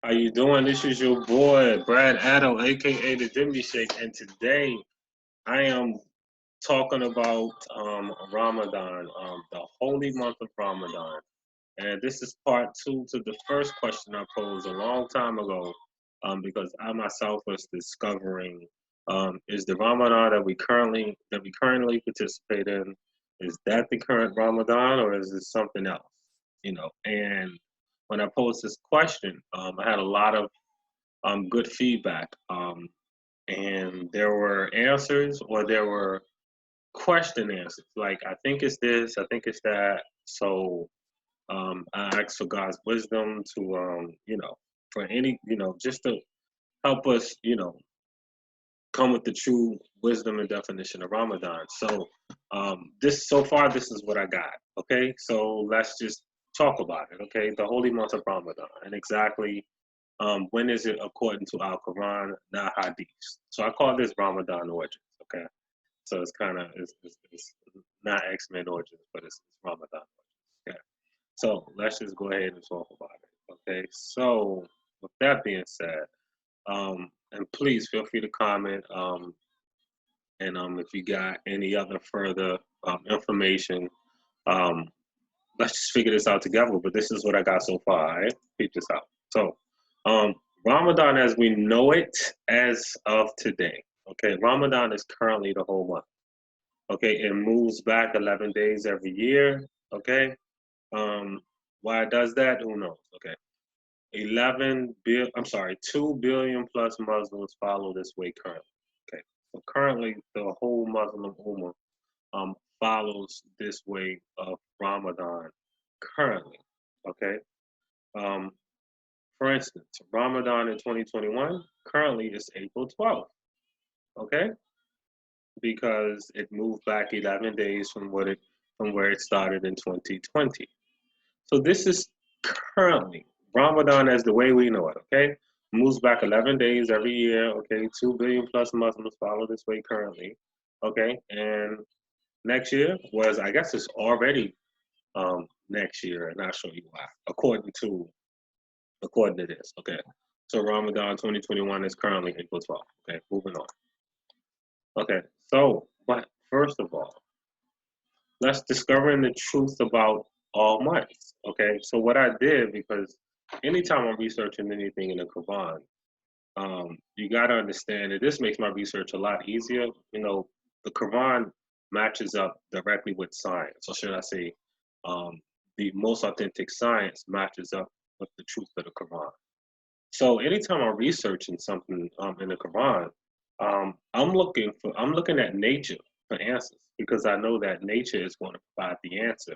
How you doing? This is your boy Brad Addo, aka the Dimmy Shake, and today I am talking about Ramadan, the holy month of Ramadan. And this is part two to the first question I posed a long time ago, because I myself was discovering, is the Ramadan that we currently participate in, is that the current Ramadan or is it something else? And when I posed this question, I had a lot of good feedback, and there were answers or there were question answers. Like, I think it's this, I think it's that. So I asked for God's wisdom to, for any, just to help us, come with the true wisdom and definition of Ramadan. So this is what I got. Okay, so let's just talk about it. Okay, the holy month of Ramadan and exactly when is it according to Al Quran, not Hadith. So I call this Ramadan origins. Okay, so it's not X-Men origins, but it's Ramadan origins. Okay, so let's just go ahead and talk about it. Okay, so with that being said, and please feel free to comment. And if you got any other further information, um, let's just figure this out together. But this is what I got so far. All right, keep this out. So, um, Ramadan, as we know it, as of today. Okay, Ramadan is currently the whole month. Okay, it moves back 11 days every year. Okay, um, why it does that? Who knows? Okay, 2 billion plus Muslims follow this way currently. Okay, so currently the whole Muslim Ummah follows this way of Ramadan currently. Okay, um, for instance, Ramadan in 2021 currently is April 12th. Okay, because it moved back 11 days from where it started in 2020. So this is currently Ramadan as the way we know it. Okay, moves back 11 days every year. Okay, 2 billion plus Muslims follow this way currently. Okay, and next year was, I guess it's already next year, and I'll show you why. According to this. Okay, so Ramadan 2021 is currently April 12th. Okay, moving on. Okay, so but first of all, let's discovering the truth about all months. Okay, so what I did, because anytime I'm researching anything in the Quran, you got to understand that this makes my research a lot easier. The Quran matches up directly with science, or should I say, um, the most authentic science matches up with the truth of the Quran. So anytime I'm researching something in the Quran, I'm looking at nature for answers because I know that nature is going to provide the answer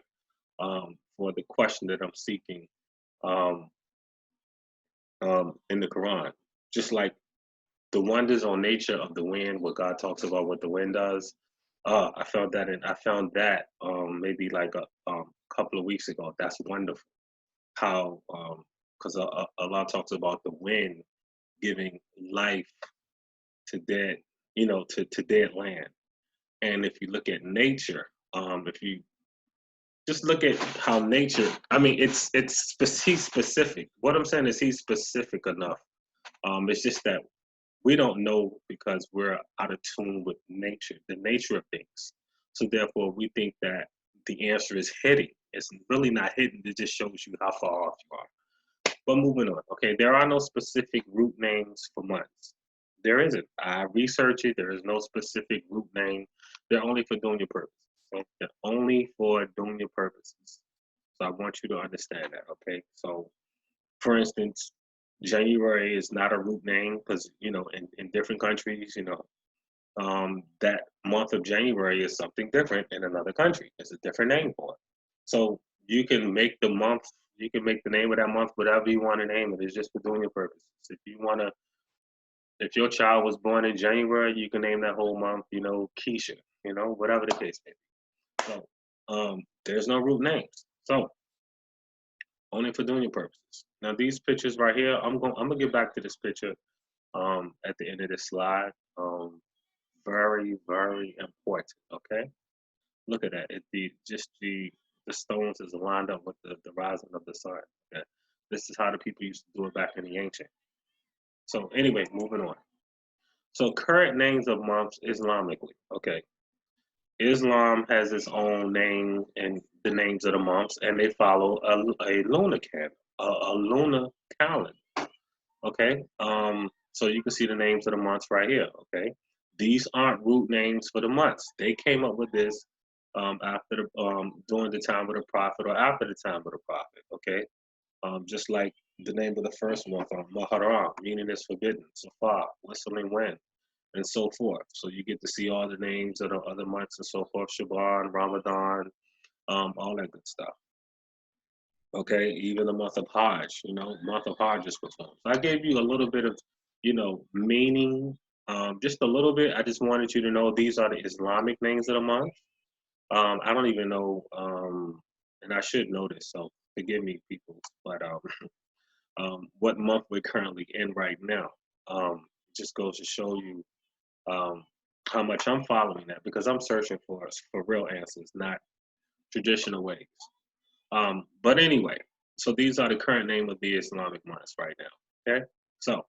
for the question that I'm seeking um, in the Quran. Just like the wonders on nature of the wind, what God talks about what the wind does. I found that maybe like a couple of weeks ago. That's wonderful. How because Allah talks about the wind giving life to dead, to dead land. And if you look at nature, if you just look at how nature, I mean, he's specific. What I'm saying is he's specific enough. It's just that we don't know because we're out of tune with nature, the nature of things. So therefore, we think that the answer is hidden. It's really not hidden. It just shows you how far off you are. But moving on. Okay, there are no specific root names for months. There isn't. I researched it. There is no specific root name. They're only for doing your purpose. Okay? They're only for doing your purposes. So I want you to understand that. Okay. So, for instance, January is not a root name because in different countries, that month of January is something different in another country. It's a different name for it. So you can make the name of that month whatever you want to name it. It's just for doing your purposes. If your child was born in January, you can name that whole month, Keisha, whatever the case may be. So there's no root names. So only for doing your purposes. Now these pictures right here, I'm gonna get back to this picture at the end of this slide. Very, very important. Okay, look at that. The stones is lined up with the rising of the sun. Okay, This is how the people used to do it back in the ancient. So anyway, moving on. So current names of months Islamically. Okay. Islam has its own name and the names of the months, and they follow a lunar calendar, a lunar calendar. Okay. So you can see the names of the months right here. Okay. These aren't root names for the months. They came up with this after the during the time of the prophet or after the time of the prophet. Okay. Just like the name of the first month, Muharram, meaning it's forbidden, Safar, whistling wind, and so forth. So you get to see all the names of the other months and so forth, Shaban, Ramadan, all that good stuff. Okay, even the month of Hajj, month of Hajj is what's on. So I gave you a little bit of, meaning, just a little bit. I just wanted you to know these are the Islamic names of the month. I don't even know, and I should know this, so forgive me, people, but what month we're currently in right now. Just goes to show you how much I'm following that because I'm searching for real answers, not traditional ways. But anyway, so these are the current name of the Islamic months right now. Okay, so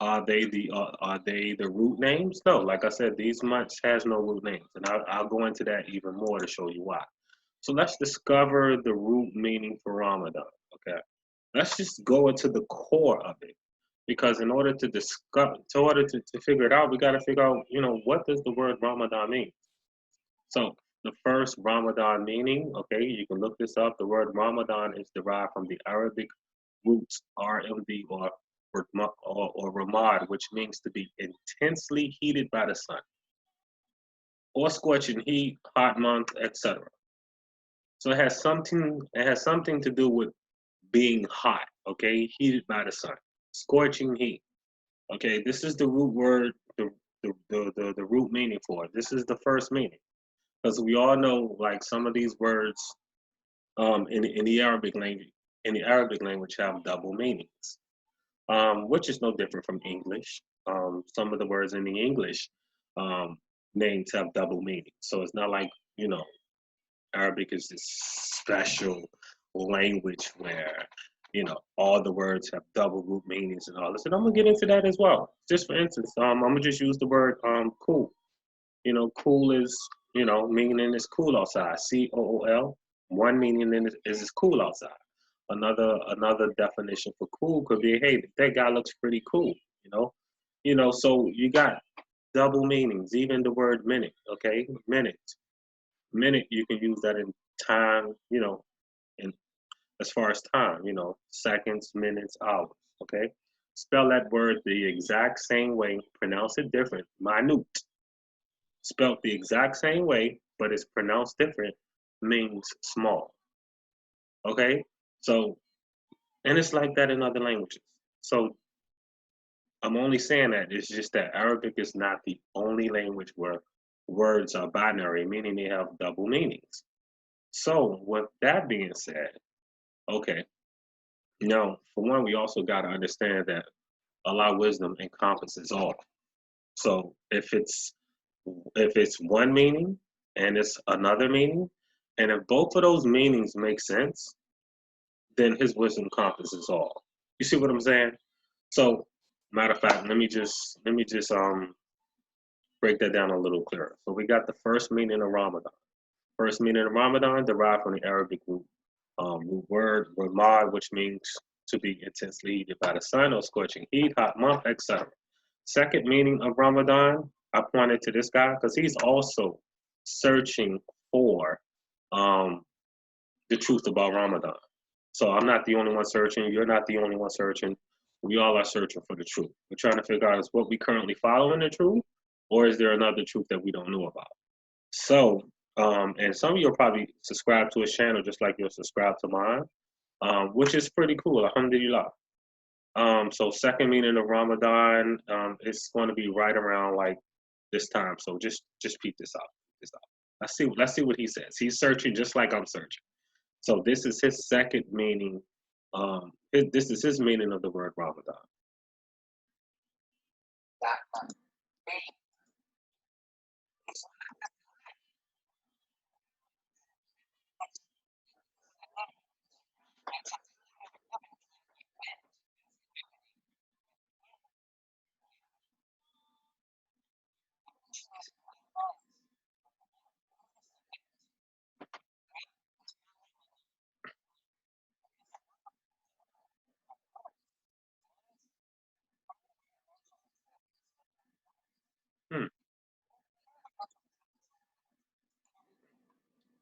are they the root names? No, like I said, these months has no root names, and I'll go into that even more to show you why. So let's discover the root meaning for Ramadan. Okay, let's just go into the core of it, because in order to discover, to figure it out, we got to figure out, what does the word Ramadan mean? So the first Ramadan meaning, okay, you can look this up. The word Ramadan is derived from the Arabic roots RMD or Ramad, which means to be intensely heated by the sun, or scorching heat, hot month, etc. So it has something to do with being hot, okay, heated by the sun, scorching heat. Okay, this is the root word, the root meaning for it. This is the first meaning. Because we all know, like, some of these words in the Arabic language have double meanings, which is no different from English. Some of the words in the English um, names have double meanings, so it's not like Arabic is this special language where all the words have double root meanings and all this. And I'm gonna get into that as well. Just for instance, I'm gonna just use the word cool. Cool is, meaning it's cool outside. COOL. One meaning is it's cool outside. Another definition for cool could be, hey, that guy looks pretty cool. You know, So you got double meanings. Even the word minute. Okay, minute. You can use that in time. In as far as time. Seconds, minutes, hours. Okay. Spell that word the exact same way. Pronounce it different. Minute, spelled the exact same way, but it's pronounced different, means small. Okay? So, and it's like that in other languages. So, I'm only saying that it's just that Arabic is not the only language where words are binary, meaning they have double meanings. So, with that being said, okay, now, for one, we also got to understand that Allah wisdom encompasses all. So, if it's one meaning and it's another meaning, and if both of those meanings make sense, then his wisdom encompasses all. You see what I'm saying? So, matter of fact, let me just break that down a little clearer. So we got the first meaning of Ramadan. First meaning of Ramadan derived from the Arabic root word ramad, which means to be intensely heated by the sun or scorching heat, hot month, etc. Second meaning of Ramadan, I pointed to this guy because he's also searching for um, the truth about Ramadan. So I'm not the only one searching. You're not the only one searching. We all are searching for the truth. We're trying to figure out is what we currently following the truth, or is there another truth that we don't know about? So, and some of you will probably subscribe to his channel just like you'll subscribe to mine, which is pretty cool. Alhamdulillah. So second meaning of Ramadan, it's going to be right around like this time. So just peep this out. Let's see what he says. He's searching just like I'm searching. So this is his second meaning. This is his meaning of the word Ramadan.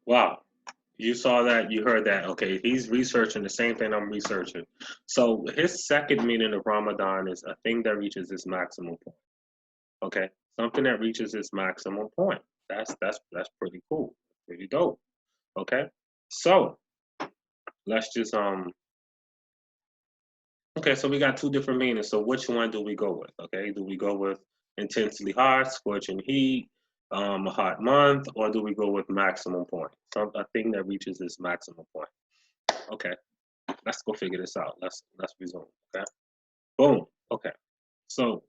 Wow. You saw that, you heard that. Okay, he's researching the same thing I'm researching. So his second meaning of Ramadan is a thing that reaches its maximum point. Okay, something that reaches its maximum point. That's pretty cool, pretty dope. Okay, so let's just Okay, so we got two different meanings. So which one do we go with? Okay, do we go with intensely hot, scorching heat, a hot month, or do we go with maximum point? A thing that reaches its maximum point. Okay, let's go figure this out. Let's resume. Okay, boom. Okay, so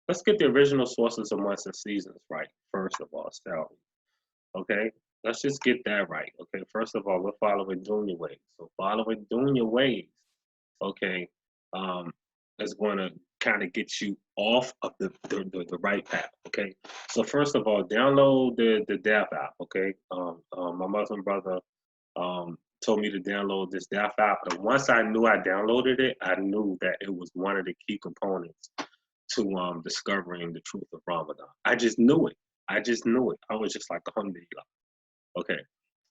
let's get the original sources of months and seasons right first of all, shall we? Okay, let's just get that right. Okay, first of all, we're following Dunya ways. So following Dunya ways, okay, um, is going to kind of get you off of the right path. Okay, so first of all, download the DAF app. Okay, my Muslim brother told me to download this DAF app, and once I knew I downloaded it, I knew that it was one of the key components to discovering the truth of Ramadan. I just knew it. I just knew it. I was just like, alhamdulillah. Okay.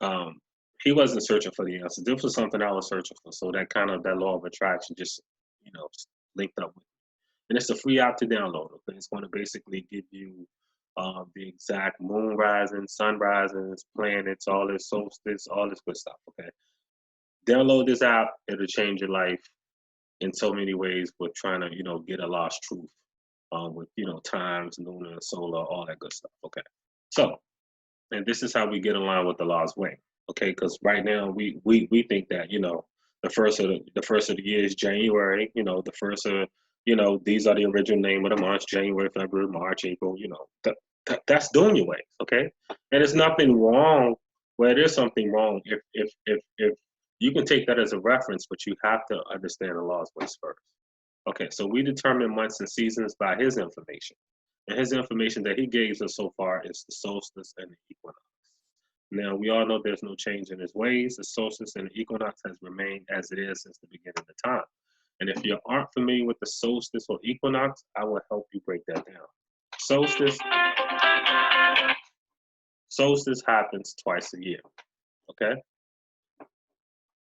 Um, he wasn't searching for the answer. This was something I was searching for. So that kind of that law of attraction just, linked up with me. And it's a free app to download. Okay. It's going to basically give you the exact moon rising, sun risings, planets, all this solstice, all this good stuff. Okay. Download this app. It'll change your life in so many ways with trying to, get a lost truth with, times, lunar, and solar, all that good stuff. Okay. So, and this is how we get in line with the law's way. Okay, because right now we think that the first of the year is January. The first of these are the original name of the months: January, February, March, April. That's doing your way. Okay, and there's nothing wrong. Well, there's something wrong if you can take that as a reference, but you have to understand the law's ways first. Okay, so we determine months and seasons by his information. And his information that he gave us so far is the solstice and the equinox. Now, we all know there's no change in his ways. The solstice and the equinox has remained as it is since the beginning of time. And if you aren't familiar with the solstice or equinox, I will help you break that down. Solstice, solstice happens twice a year, okay?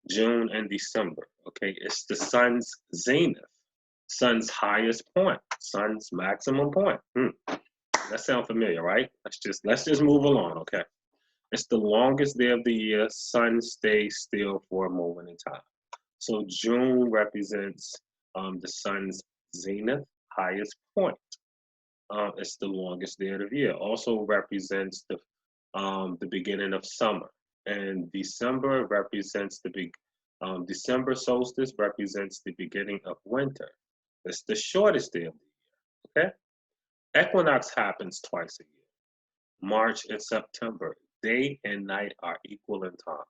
June and December, okay? It's the sun's zenith, sun's highest point, sun's maximum point. That sounds familiar, right? Let's just move along, okay? It's the longest day of the year. Sun stays still for a moment in time. So June represents the sun's zenith, highest point. It's the longest day of the year. Also represents the beginning of summer, and December represents December solstice represents the beginning of winter. It's the shortest day of the year. Okay. Equinox happens twice a year. March and September. Day and night are equal in time.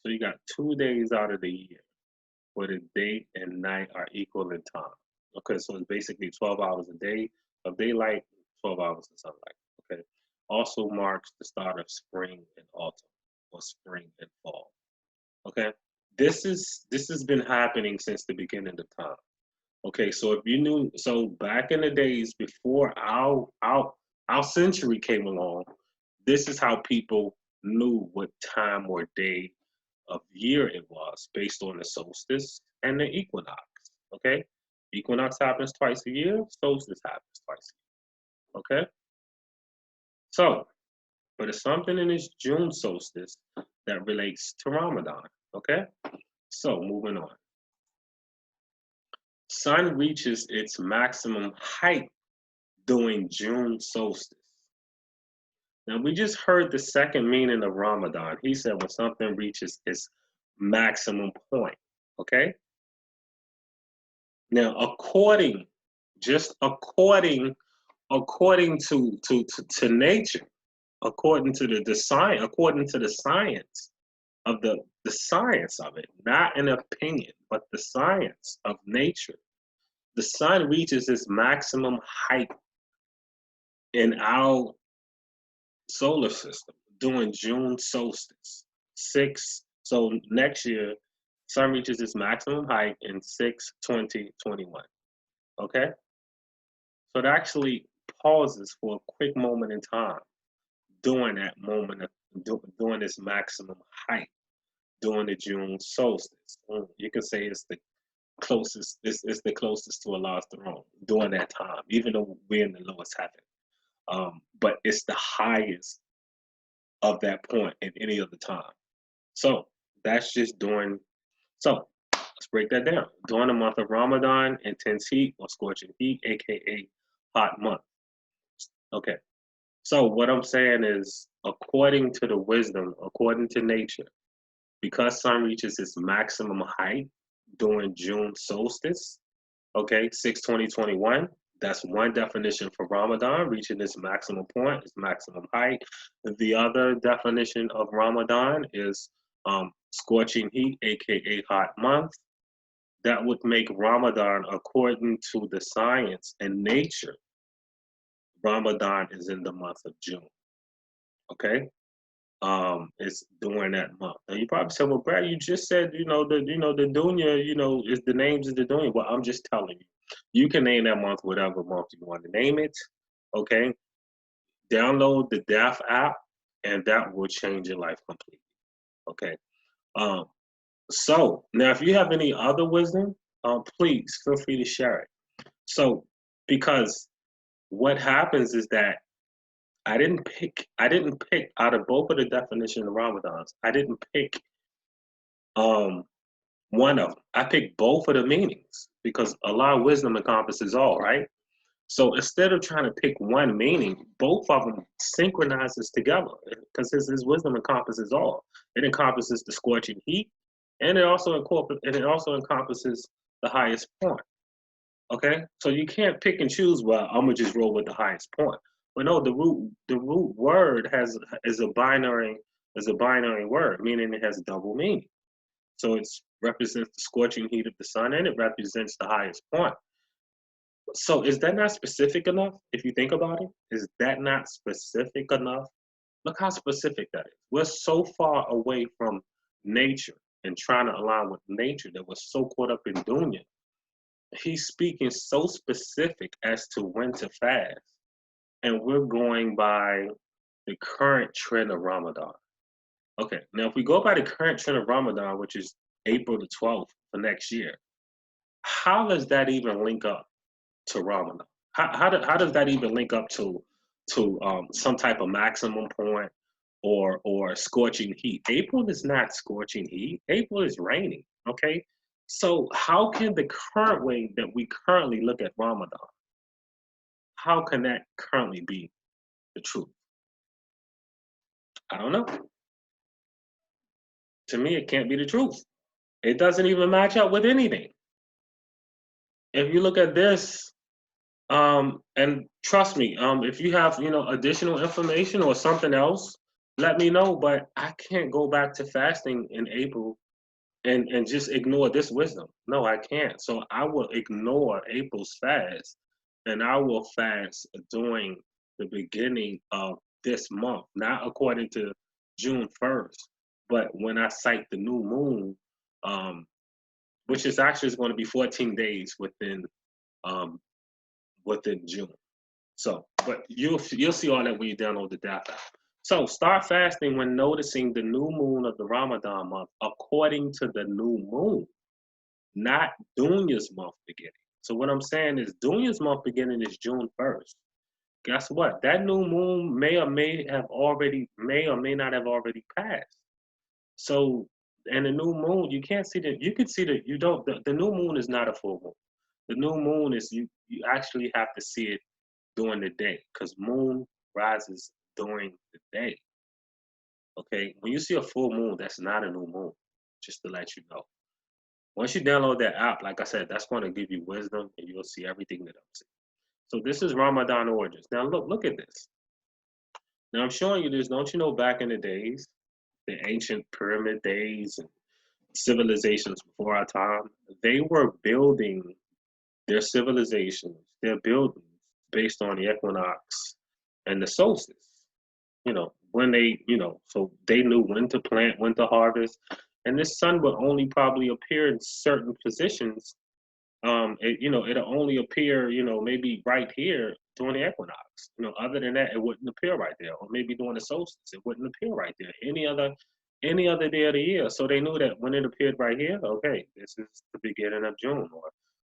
So you got 2 days out of the year where the day and night are equal in time. Okay, so it's basically 12 hours a day of daylight, 12 hours of sunlight. Okay. Also marks the start of spring and autumn, or spring and fall. Okay. This has been happening since the beginning of time. Okay, so if you knew, so back in the days before our century came along, this is how people knew what time or day of year it was based on the solstice and the equinox. Okay, equinox happens twice a year, solstice happens twice a year. Okay, so but it's something in this June solstice that relates to Ramadan. Okay, so moving on. Sun reaches its maximum height during June solstice. Now, we just heard the second meaning of Ramadan. He said when something reaches its maximum point, okay? Now, according to nature, according to the science of the science of it, not an opinion, but the science of nature, the sun reaches its maximum height in our solar system during June solstice. So next year, sun reaches its maximum height in 6/20/21. Okay? So it actually pauses for a quick moment in time during that moment doing its maximum height during the June solstice. You can say it's the closest. It's the closest to Allah's throne during that time, even though we're in the lowest heaven. But it's the highest of that point in any other time. So that's just during. So let's break that down. During the month of Ramadan, intense heat or scorching heat, aka hot month. Okay. So what I'm saying is, according to the wisdom, according to nature, because sun reaches its maximum height during June solstice, okay, 6/20/21. That's one definition for Ramadan, reaching its maximum point, its maximum height. The other definition of Ramadan is scorching heat, aka hot month. That would make Ramadan, according to the science and nature, Ramadan is in the month of June. Okay, it's during that month. Now you probably said, "Well, Brad, you just said the dunya, is the names of the dunya." Well, I'm just telling you, you can name that month whatever month you want to name it. Okay, download the DAF app, and that will change your life completely. Okay, um, so now if you have any other wisdom, please feel free to share it. So because what happens is that I didn't pick out of both of the definition of Ramadans. I didn't pick um one of them. I picked both of the meanings because Allah wisdom encompasses all, right? So instead of trying to pick one meaning, both of them synchronizes together because his wisdom encompasses all. It encompasses the scorching heat, and it also encompasses the highest point. Okay, so you can't pick and choose. Well, I'm gonna just roll with the highest point. But no, the root word is a binary word, meaning it has double meaning. So it represents the scorching heat of the sun, and it represents the highest point. So is that not specific enough? If you think about it, is that not specific enough? Look how specific that is. We're so far away from nature and trying to align with nature that we're so caught up in dunya. He's speaking so specific as to when to fast, and we're going by the current trend of Ramadan. Okay, now if we go by the current trend of Ramadan, which is April the 12th for next year, how does that even link up to Ramadan? How does that even link up to some type of maximum point or scorching heat? April is not scorching heat. April is raining. Okay, so how can the current way that we currently look at Ramadan, how can that currently be the truth? I don't know. To me, it can't be the truth. It doesn't even match up with anything. If you look at this, and trust me, if you have additional information or something else, let me know. But I can't go back to fasting in April and just ignore this wisdom. No, I can't. So I will ignore April's fast, and I will fast during the beginning of this month, not according to June 1st, but when I cite the new moon, um, which is actually going to be 14 days um, within June. So, but you'll see all that when you download the data. So start fasting when noticing the new moon of the Ramadan month according to the new moon, not Dunya's month beginning. So what I'm saying is Dunya's month beginning is June 1st. Guess what? That new moon may or may not have already passed. So, and the new moon, you can't see that. You can see that you don't. The new moon is not a full moon. The new moon is you actually have to see it during the day because moon rises during the day. Okay, when you see a full moon, that's not a new moon. Just to let you know. Once you download that app, like I said, that's going to give you wisdom, and you'll see everything that I'm seeing. So this is Ramadan origins. Now look at this. Now I'm showing you this. Don't you know back in the days, the ancient pyramid days and civilizations before our time, they were building their civilizations, their buildings based on the equinox and the solstice. When they, so they knew when to plant, when to harvest, and this sun would only probably appear in certain positions it'll only appear, maybe right here during the equinox. Other than that, it wouldn't appear right there. Or maybe during the solstice, it wouldn't appear right there. Any other day of the year. So they knew that when it appeared right here, okay, this is the beginning of June,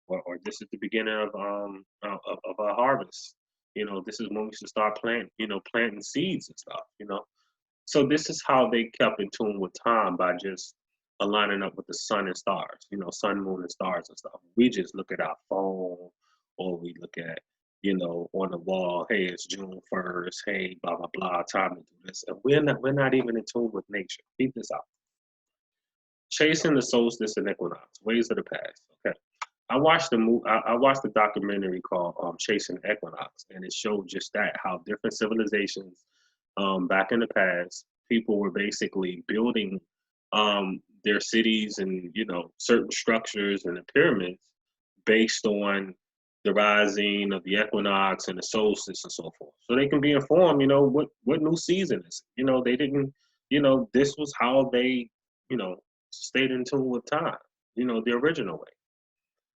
or this is the beginning of our harvest. This is when we should start planting seeds and stuff. So this is how they kept in tune with time, by just aligning up with the sun and stars, sun, moon, and stars and stuff. We just look at our phone, or we look at, on the wall, hey, it's June 1st, hey, blah, blah, blah, time to do this. And we're not even in tune with nature. Keep this out. Chasing the solstice and equinox, ways of the past. Okay. I watched the documentary called Chasing Equinox, and it showed just that, how different civilizations back in the past, people were basically building their cities and certain structures and the pyramids based on the rising of the equinox and the solstice and so forth, so they can be informed. What new season is it. They didn't. This was how they stayed in tune with time. The original way.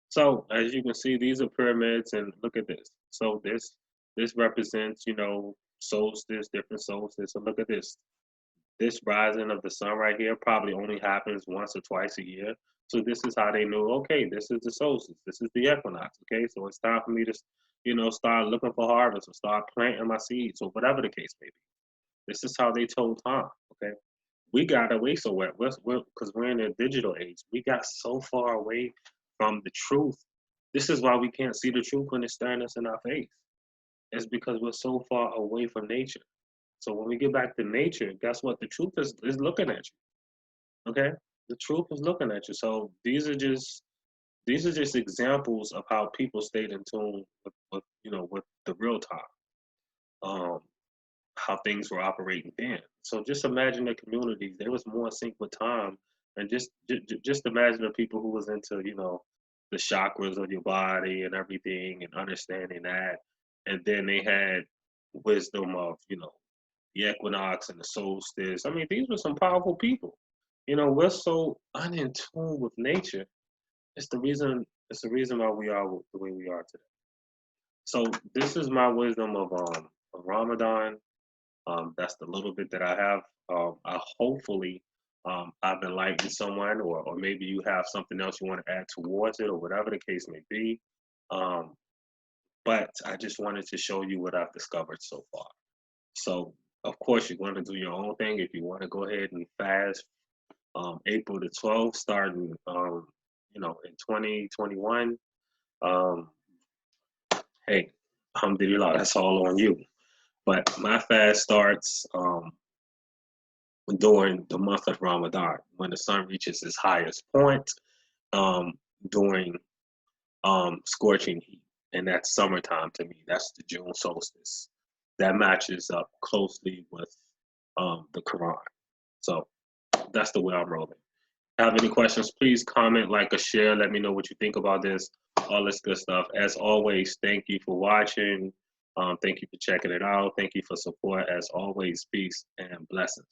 So as you can see, these are pyramids, and look at this. So this represents solstice, different solstice. So look at this. This rising of the sun right here probably only happens once or twice a year. So this is how they knew, okay, this is the solstice, this is the equinox, okay? So it's time for me to, start looking for harvest, or start planting my seeds, or whatever the case may be. This is how they told time, okay? We got away so well, because we're in a digital age. We got so far away from the truth. This is why we can't see the truth when it's staring us in our face. It's because we're so far away from nature. So when we get back to nature, guess what? The truth is looking at you. Okay? The truth is looking at you. So these are just examples of how people stayed in tune with the real time. How things were operating then. So just imagine the communities, they was more in sync with time, and just imagine the people who was into the chakras of your body and everything, and understanding that, and then they had wisdom of the equinox and the solstice. I mean, these were some powerful people. We're so unin tune with nature. It's the reason why we are the way we are today. So this is my wisdom of Ramadan. That's the little bit that I have. Hopefully, I've enlightened someone, or maybe you have something else you want to add towards it, or whatever the case may be. But I just wanted to show you what I've discovered so far. So, of course, you're going to do your own thing. If you want to go ahead and fast April the 12th, starting, in 2021, hey, alhamdulillah, that's all on you. But my fast starts during the month of Ramadan, when the sun reaches its highest point, during scorching heat. And that's summertime to me. That's the June solstice. That matches up closely with the Quran. So that's the way I'm rolling. Have any questions, please comment, like, or share. Let me know what you think about this. All this good stuff. As always, thank you for watching. Thank you for checking it out. Thank you for support. As always, peace and blessings.